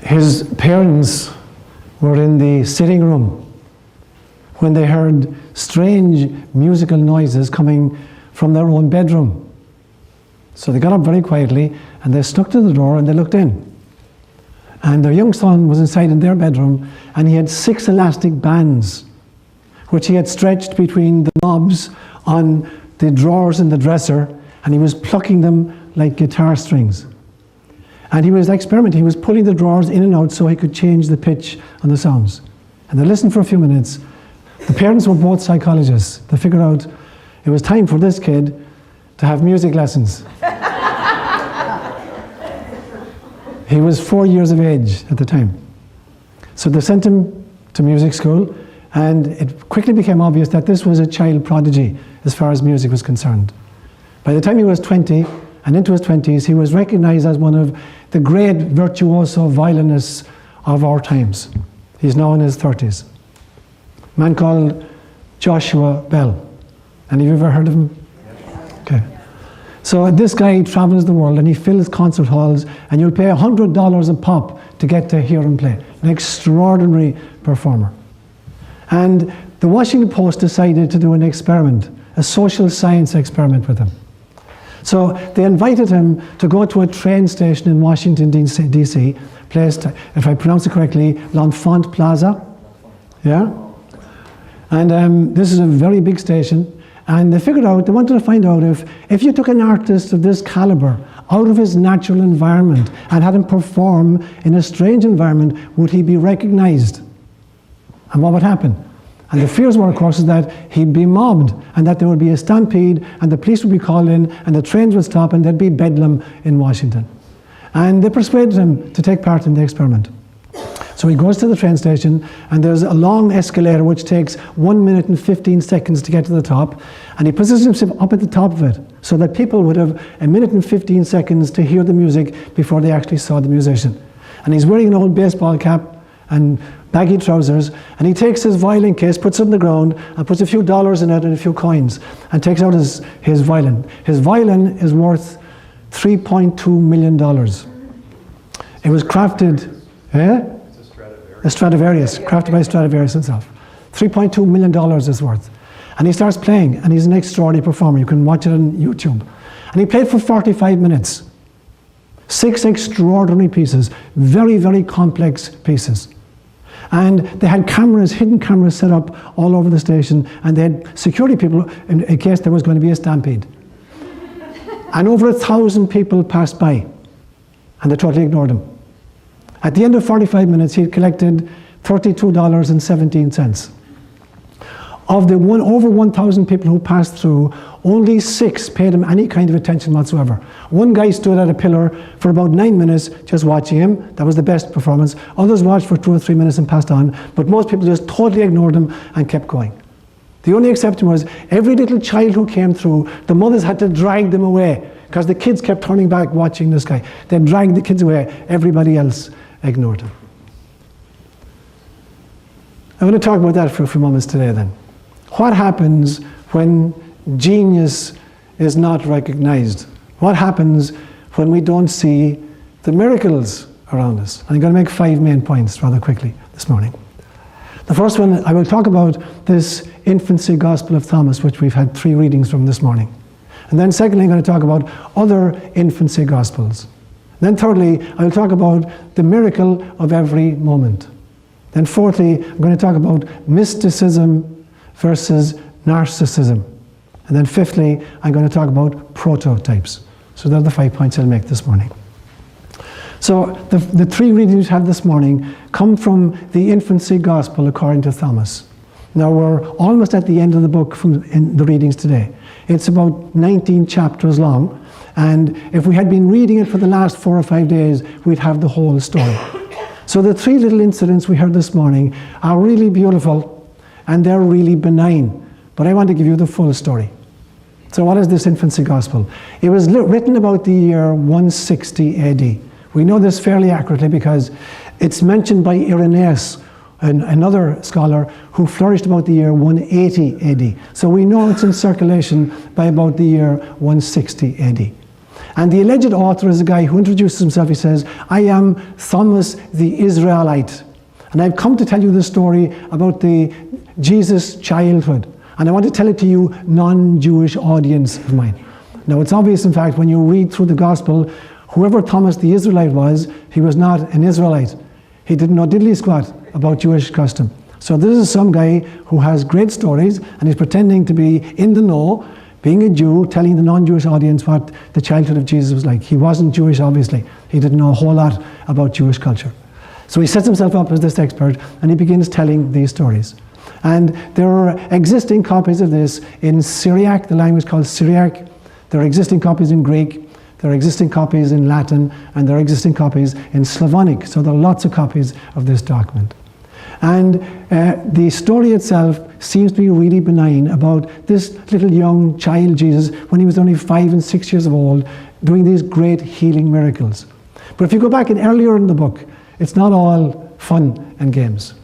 his parents were in the sitting room when they heard strange musical noises coming from their own bedroom. So they got up very quietly and they stuck to the door and they looked in. And their young son was inside in their bedroom, and he had 6 elastic bands which he had stretched between the knobs on the drawers in the dresser, and he was plucking them like guitar strings. And he was experimenting. He was pulling the drawers in and out so he could change the pitch on the sounds. And they listened for a few minutes. The parents were both psychologists. They figured out it was time for this kid to have music lessons. He was 4 years of age at the time. So they sent him to music school, and it quickly became obvious that this was a child prodigy as far as music was concerned. By the time he was 20 and into his 20s, he was recognized as one of the great virtuoso violinists of our times. He's now in his 30s. A man called Joshua Bell. Any of you ever heard of him? Okay. So this guy travels the world and he fills concert halls, and you'll pay $100 a pop to get to hear him play. An extraordinary performer. And the Washington Post decided to do an experiment, a social science experiment with him. So they invited him to go to a train station in Washington, D.C., placed, if I pronounce it correctly, L'Enfant Plaza. Yeah? And this is a very big station. And they figured out, they wanted to find out if you took an artist of this caliber out of his natural environment and had him perform in a strange environment, would he be recognized? And what would happen? And the fears were, of course, is that he'd be mobbed and that there would be a stampede and the police would be called in and the trains would stop and there'd be bedlam in Washington. And they persuaded him to take part in the experiment. So he goes to the train station, and there's a long escalator which takes 1 minute and 15 seconds to get to the top, and he positions himself up at the top of it so that people would have 1 minute and 15 seconds to hear the music before they actually saw the musician. And he's wearing an old baseball cap and baggy trousers, and he takes his violin case, puts it on the ground, and puts a few dollars in it and a few coins, and takes out his violin. His violin is worth $3.2 million. It was crafted, a Stradivarius, crafted by Stradivarius himself. $3.2 million is worth. And he starts playing, and he's an extraordinary performer. You can watch it on YouTube. And he played for 45 minutes. 6 extraordinary pieces, very, very complex pieces. And they had cameras, hidden cameras set up all over the station, and they had security people in case there was going to be a stampede. And over 1,000 people passed by, and they totally ignored him. At the end of 45 minutes, he had collected $32.17. Of the over 1,000 people who passed through, only 6 paid him any kind of attention whatsoever. One guy stood at a pillar for about 9 minutes just watching him. That was the best performance. Others watched for 2 or 3 minutes and passed on, but most people just totally ignored him and kept going. The only exception was every little child who came through, the mothers had to drag them away because the kids kept turning back watching this guy. They dragged the kids away. Everybody else ignored him. I'm going to talk about that for a few moments today then. What happens when genius is not recognized? What happens when we don't see the miracles around us? I'm going to make 5 main points rather quickly this morning. The first one, I will talk about this Infancy Gospel of Thomas, which we've had 3 readings from this morning. And then secondly, I'm going to talk about other infancy gospels. Then thirdly, I will talk about the miracle of every moment. Then fourthly, I'm going to talk about mysticism versus narcissism. And then fifthly, I'm going to talk about prototypes. So they're the 5 points I'll make this morning. So the 3 readings we had this morning come from the Infancy Gospel according to Thomas. Now we're almost at the end of the book in the readings today. It's about 19 chapters long. And if we had been reading it for the last 4 or 5 days, we'd have the whole story. So the 3 little incidents we heard this morning are really beautiful and they're really benign. But I want to give you the full story. So what is this Infancy Gospel? It was written about the year 160 AD. We know this fairly accurately because it's mentioned by Irenaeus, another scholar who flourished about the year 180 AD. So we know it's in circulation by about the year 160 AD. And the alleged author is a guy who introduces himself. He says, I am Thomas the Israelite. And I've come to tell you the story about the Jesus childhood. And I want to tell it to you, non-Jewish audience of mine. Now it's obvious, in fact, when you read through the gospel, whoever Thomas the Israelite was, he was not an Israelite. He didn't know diddly squat about Jewish custom. So this is some guy who has great stories, and he's pretending to be in the know, being a Jew, telling the non-Jewish audience what the childhood of Jesus was like. He wasn't Jewish, obviously. He didn't know a whole lot about Jewish culture. So he sets himself up as this expert, and he begins telling these stories. And there are existing copies of this in Syriac, the language called Syriac. There are existing copies in Greek. There are existing copies in Latin, and there are existing copies in Slavonic. So there are lots of copies of this document. And the story itself seems to be really benign about this little young child Jesus when he was only 5 and 6 years old, doing these great healing miracles. But if you go back earlier in the book, it's not all fun and games.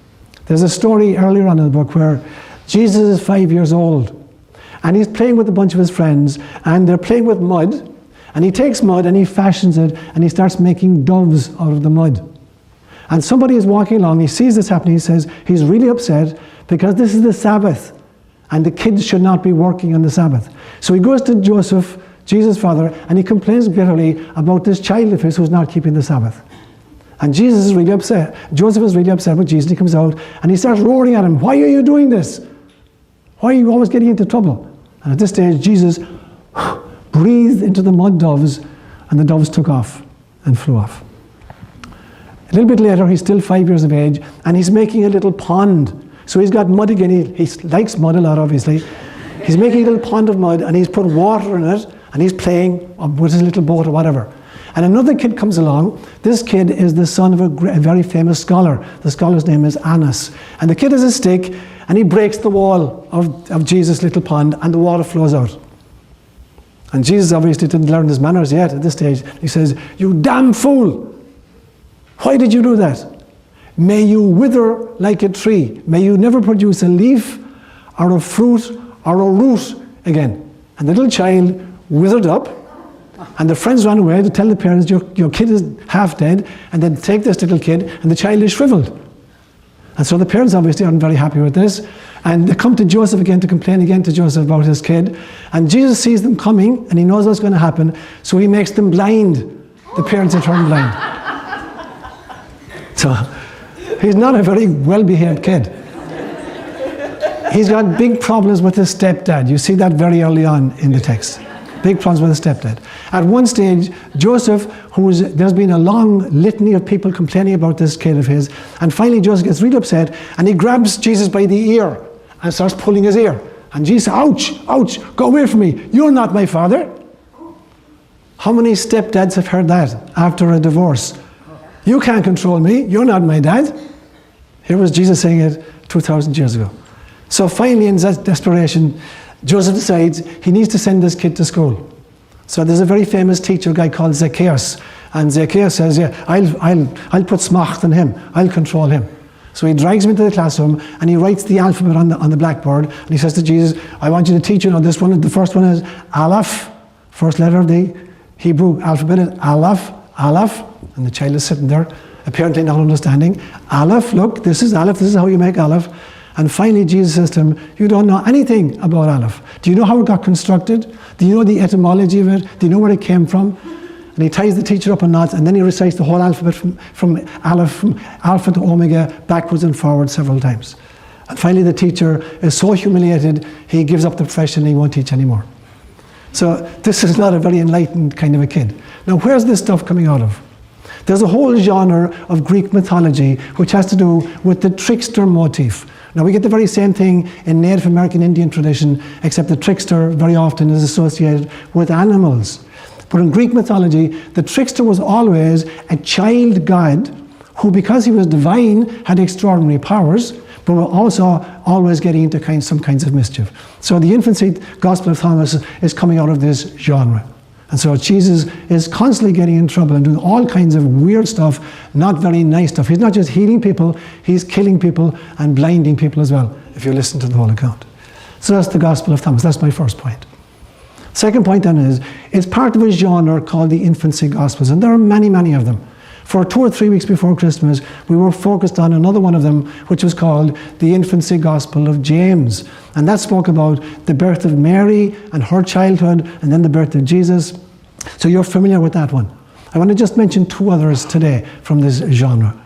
There's a story earlier on in the book where Jesus is 5 years old, and he's playing with a bunch of his friends, and they're playing with mud. And he takes mud and he fashions it, and he starts making doves out of the mud. And somebody is walking along, he sees this happening, he says he's really upset because this is the Sabbath and the kids should not be working on the Sabbath. So he goes to Joseph, Jesus' father, and he complains bitterly about this child of his who's not keeping the Sabbath. And Jesus is really upset. Joseph is really upset with Jesus. He comes out and he starts roaring at him, why are you doing this? Why are you always getting into trouble? And at this stage, Jesus breathed into the mud doves, and the doves took off and flew off. A little bit later, he's still 5 years of age, and he's making a little pond. So he's got mud again. He likes mud a lot, obviously. He's making a little pond of mud, and he's put water in it, and he's playing with his little boat or whatever. And another kid comes along. This kid is the son of a very famous scholar. The scholar's name is Annas. And the kid has a stick, and he breaks the wall of Jesus' little pond, and the water flows out. And Jesus obviously didn't learn his manners yet at this stage. He says, you damn fool! Why did you do that? May you wither like a tree. May you never produce a leaf or a fruit or a root again. And the little child withered up, and the friends ran away to tell the parents, your kid is half dead, and then take this little kid, and the child is shriveled. And so the parents obviously aren't very happy with this, and they come to Joseph again to complain again to Joseph about his kid. And Jesus sees them coming, and he knows what's going to happen, so he makes them blind. The parents are turned blind. So he's not a very well-behaved kid. He's got big problems with his stepdad. You see that very early on in the text. Big problems with his stepdad. At one stage, Joseph, there's been a long litany of people complaining about this kid of his, and finally Joseph gets really upset, and he grabs Jesus by the ear and starts pulling his ear. And Jesus says, ouch, ouch, go away from me. You're not my father. How many stepdads have heard that after a divorce? You can't control me. You're not my dad. Here was Jesus saying it 2,000 years ago. So finally, in desperation, Joseph decides he needs to send this kid to school. So there's a very famous teacher guy called Zacchaeus, and Zacchaeus says, yeah, I'll put smacht on him. I'll control him. So he drags him into the classroom, and he writes the alphabet on the blackboard, and he says to Jesus, I want you to teach, this one, the first one is Aleph, first letter of the Hebrew alphabet is Aleph, Aleph, and the child is sitting there, apparently not understanding. Aleph, look, this is Aleph, this is how you make Aleph. And finally Jesus says to him, you don't know anything about Aleph. Do you know how it got constructed? Do you know the etymology of it? Do you know where it came from? And he ties the teacher up in knots, and then he recites the whole alphabet from Aleph, from Alpha to Omega, backwards and forwards several times. And finally the teacher is so humiliated, he gives up the profession and he won't teach anymore. So this is not a very enlightened kind of a kid. Now where's this stuff coming out of? There's a whole genre of Greek mythology which has to do with the trickster motif. Now we get the very same thing in Native American Indian tradition, except the trickster very often is associated with animals. But in Greek mythology, the trickster was always a child god who, because he was divine, had extraordinary powers, but were also always getting into some kinds of mischief. So the Infancy Gospel of Thomas is coming out of this genre. And so Jesus is constantly getting in trouble and doing all kinds of weird stuff, not very nice stuff. He's not just healing people, he's killing people and blinding people as well, if you listen to the whole account. So that's the Gospel of Thomas. That's my first point. Second point then is, it's part of a genre called the Infancy Gospels, and there are many, many of them. For 2 or 3 weeks before Christmas, we were focused on another one of them, which was called the Infancy Gospel of James. And that spoke about the birth of Mary and her childhood, and then the birth of Jesus. So you're familiar with that one. I want to just mention 2 others today from this genre.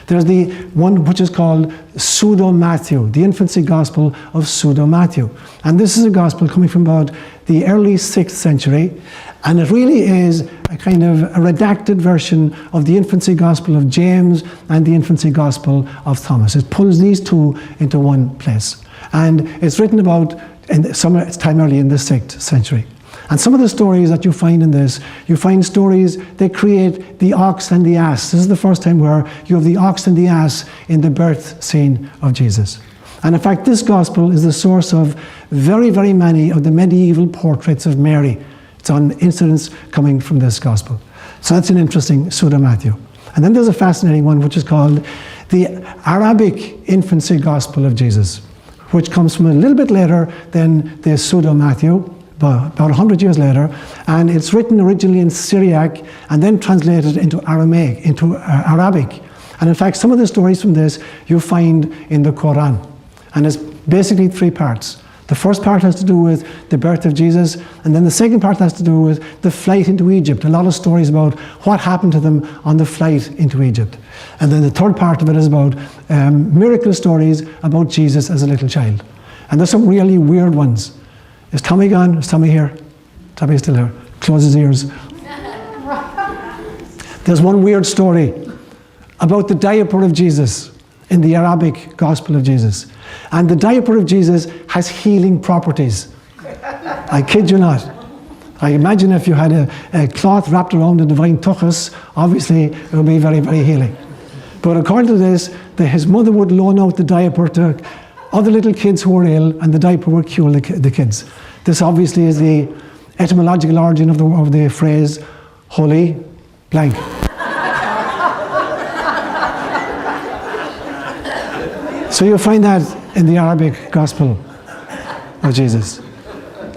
There's the one which is called Pseudo-Matthew, the Infancy Gospel of Pseudo-Matthew. And this is a gospel coming from about the early 6th century, and it really is a kind of a redacted version of the Infancy Gospel of James and the Infancy Gospel of Thomas. It pulls these 2 into one place. And it's written about its time early in the 6th century. And some of the stories that you find in this, you find stories that create the ox and the ass. This is the first time where you have the ox and the ass in the birth scene of Jesus. And in fact, this gospel is the source of very, very many of the medieval portraits of Mary. It's on incidents coming from this gospel. So that's an interesting Pseudo-Matthew. And then there's a fascinating one which is called the Arabic Infancy Gospel of Jesus, which comes from a little bit later than the Pseudo-Matthew, about 100 years later, and it's written originally in Syriac and then translated into Aramaic, into Arabic. And in fact, some of the stories from this you find in the Quran. And it's basically 3 parts. The first part has to do with the birth of Jesus, and then the second part has to do with the flight into Egypt. A lot of stories about what happened to them on the flight into Egypt. And then the third part of it is about miracle stories about Jesus as a little child. And there's some really weird ones. Is Tommy gone? Is Tommy here? Tommy's still here. Close his ears. There's one weird story about the diaper of Jesus in the Arabic Gospel of Jesus. And the diaper of Jesus has healing properties. I kid you not. I imagine if you had a cloth wrapped around the divine tuchus, obviously it would be very, very healing. But according to this, his mother would loan out the diaper to other little kids who were ill, and the diaper would cure the kids. This obviously is the etymological origin of the phrase, holy blank. So you'll find that in the Arabic Gospel of Jesus.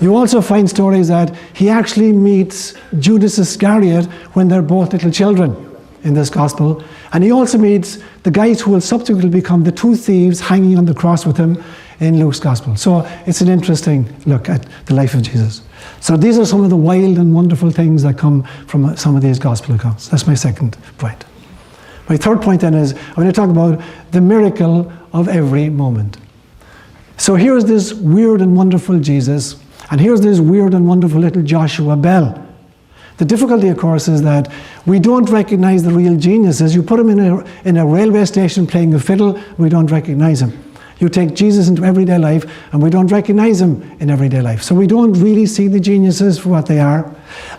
You also find stories that he actually meets Judas Iscariot when they're both little children in this Gospel. And he also meets the guys who will subsequently become the 2 thieves hanging on the cross with him in Luke's Gospel. So it's an interesting look at the life of Jesus. So these are some of the wild and wonderful things that come from some of these Gospel accounts. That's my second point. My third point then is, I'm going to talk about the miracle of every moment. So here's this weird and wonderful Jesus, and here's this weird and wonderful little Joshua Bell. The difficulty, of course, is that we don't recognize the real geniuses. You put him in a railway station playing a fiddle, we don't recognize him. You take Jesus into everyday life, and we don't recognize him in everyday life. So we don't really see the geniuses for what they are.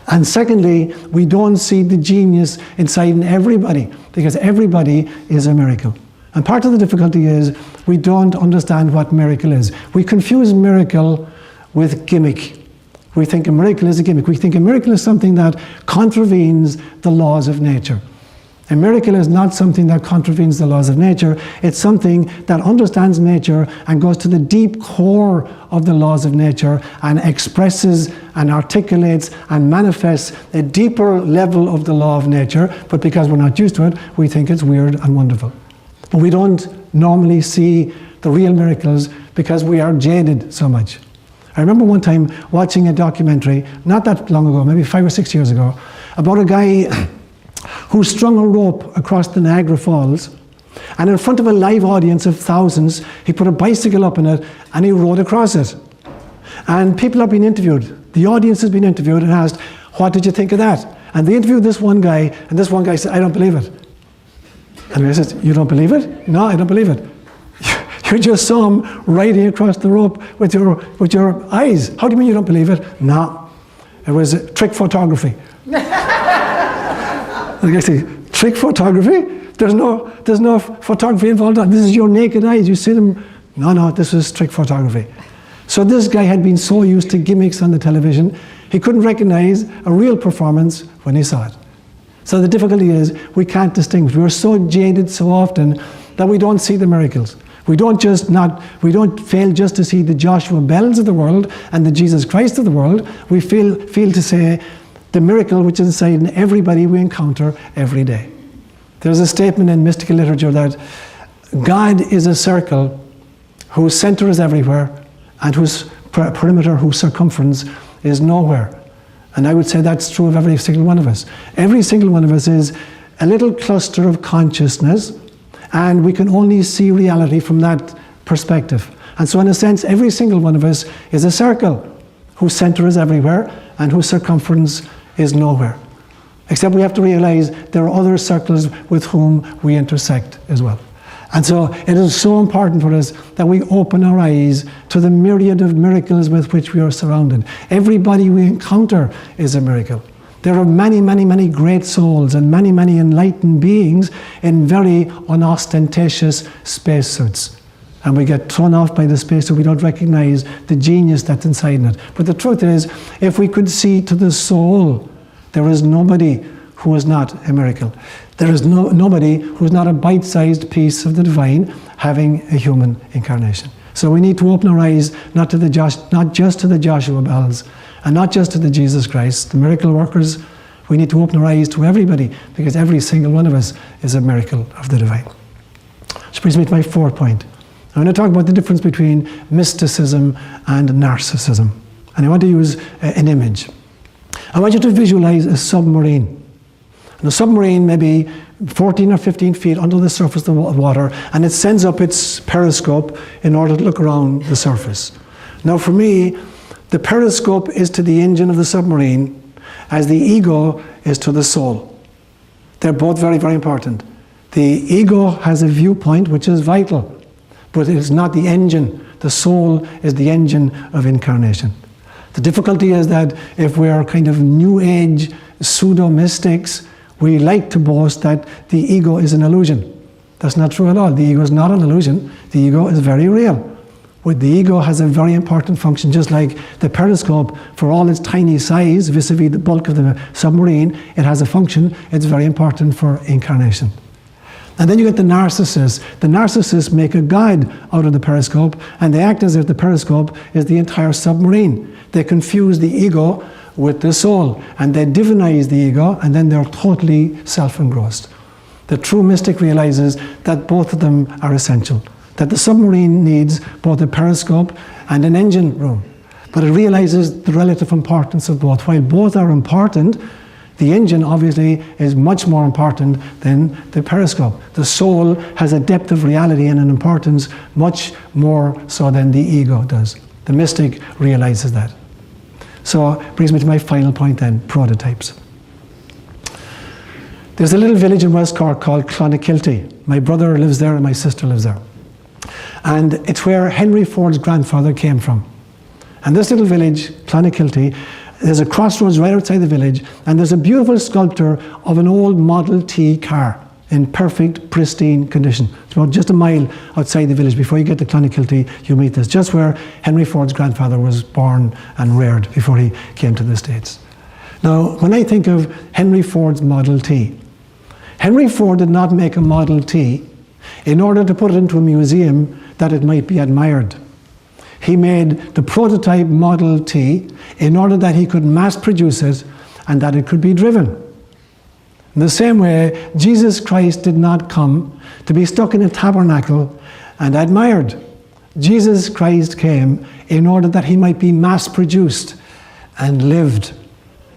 And secondly, we don't see the genius inside in everybody, because everybody is a miracle. And part of the difficulty is we don't understand what miracle is. We confuse miracle with gimmick. We think a miracle is a gimmick. We think a miracle is something that contravenes the laws of nature. A miracle is not something that contravenes the laws of nature. It's something that understands nature and goes to the deep core of the laws of nature and expresses and articulates and manifests a deeper level of the law of nature. But because we're not used to it, we think it's weird and wonderful. But we don't normally see the real miracles because we are jaded so much. I remember one time watching a documentary, not that long ago, maybe 5 or 6 years ago, about a guy who strung a rope across the Niagara Falls, and in front of a live audience of thousands, he put a bicycle up in it and he rode across it. And people have been interviewed. The audience has been interviewed and asked, what did you think of that? And they interviewed this one guy, and this one guy said, I don't believe it. And I said, you don't believe it? No, I don't believe it. You just saw him riding across the rope with your eyes. How do you mean you don't believe it? No, it was trick photography. Like I say, trick photography? There's no photography involved. This is your naked eyes. You see them. No, this was trick photography. So this guy had been so used to gimmicks on the television, he couldn't recognize a real performance when he saw it. So the difficulty is we can't distinguish. We're so jaded so often that we don't see the miracles. We don't fail just to see the Joshua Bells of the world and the Jesus Christ of the world. We fail to say the miracle which is inside in everybody we encounter every day. There's a statement in mystical literature that God is a circle whose center is everywhere and whose perimeter, whose circumference is nowhere. And I would say that's true of every single one of us. Every single one of us is a little cluster of consciousness, and we can only see reality from that perspective. And so in a sense, every single one of us is a circle whose center is everywhere and whose circumference is nowhere. Except we have to realize there are other circles with whom we intersect as well. And so it is so important for us that we open our eyes to the myriad of miracles with which we are surrounded. Everybody we encounter is a miracle. There are many, many, many great souls and many, many enlightened beings in very unostentatious spacesuits. And we get thrown off by the spacesuit. We don't recognize the genius that's inside it. But the truth is, if we could see to the soul, there is nobody who is not a miracle. There is nobody who is not a bite-sized piece of the divine having a human incarnation. So we need to open our eyes not just to the Joshua Bells and not just to the Jesus Christ, the miracle workers. We need to open our eyes to everybody, because every single one of us is a miracle of the divine. Which brings me to my fourth point. I'm going to talk about the difference between mysticism and narcissism. And I want to use an image. I want you to visualize a submarine. And the submarine may be 14 or 15 feet under the surface of the water, and it sends up its periscope in order to look around the surface. Now for me, the periscope is to the engine of the submarine as the ego is to the soul. They're both very, very important. The ego has a viewpoint which is vital, but it is not the engine. The soul is the engine of incarnation. The difficulty is that if we are kind of new age pseudo-mystics, we like to boast that the ego is an illusion. That's not true at all. The ego is not an illusion. The ego is very real. But the ego has a very important function, just like the periscope, for all its tiny size vis-a-vis the bulk of the submarine, it has a function. It's very important for incarnation. And then you get the narcissists. The narcissists make a god out of the periscope, and they act as if the periscope is the entire submarine. They confuse the ego with the soul, and they divinize the ego, and then they're totally self-engrossed. The true mystic realizes that both of them are essential, that the submarine needs both a periscope and an engine room. But it realizes the relative importance of both. While both are important, the engine obviously is much more important than the periscope. The soul has a depth of reality and an importance much more so than the ego does. The mystic realizes that. So it brings me to my final point then, prototypes. There's a little village in West Cork called Clonakilty. My brother lives there and my sister lives there. And it's where Henry Ford's grandfather came from. And this little village, Clonakilty, there's a crossroads right outside the village, and there's a beautiful sculpture of an old Model T car in perfect, pristine condition. It's about just a mile outside the village. Before you get to Clonakilty, you meet this, just where Henry Ford's grandfather was born and reared before he came to the States. Now, when I think of Henry Ford's Model T, Henry Ford did not make a Model T in order to put it into a museum that it might be admired. He made the prototype Model T in order that he could mass produce it and that it could be driven. In the same way, Jesus Christ did not come to be stuck in a tabernacle and admired. Jesus Christ came in order that he might be mass produced and lived.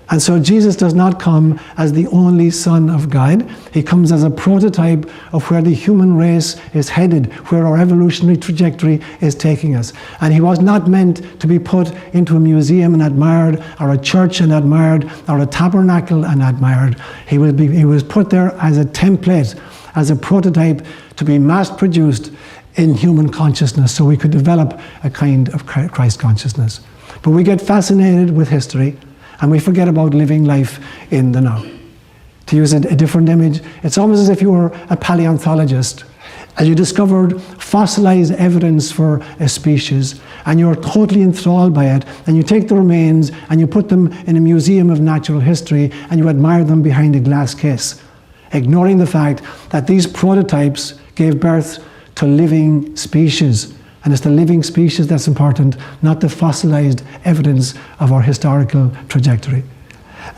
And so Jesus does not come as the only Son of God. He comes as a prototype of where the human race is headed, where our evolutionary trajectory is taking us. And he was not meant to be put into a museum and admired, or a church and admired, or a tabernacle and admired. He was put there as a template, as a prototype to be mass produced in human consciousness, so we could develop a kind of Christ consciousness. But we get fascinated with history, and we forget about living life in the now. To use a different image, it's almost as if you were a paleontologist and you discovered fossilized evidence for a species, and you're totally enthralled by it, and you take the remains and you put them in a museum of natural history and you admire them behind a glass case, ignoring the fact that these prototypes gave birth to living species. And it's the living species that's important, not the fossilized evidence of our historical trajectory.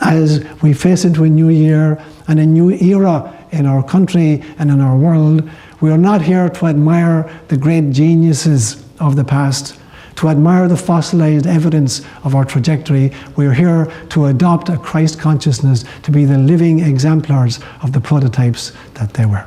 As we face into a new year and a new era in our country and in our world, we are not here to admire the great geniuses of the past, to admire the fossilized evidence of our trajectory. We are here to adopt a Christ consciousness, to be the living exemplars of the prototypes that they were.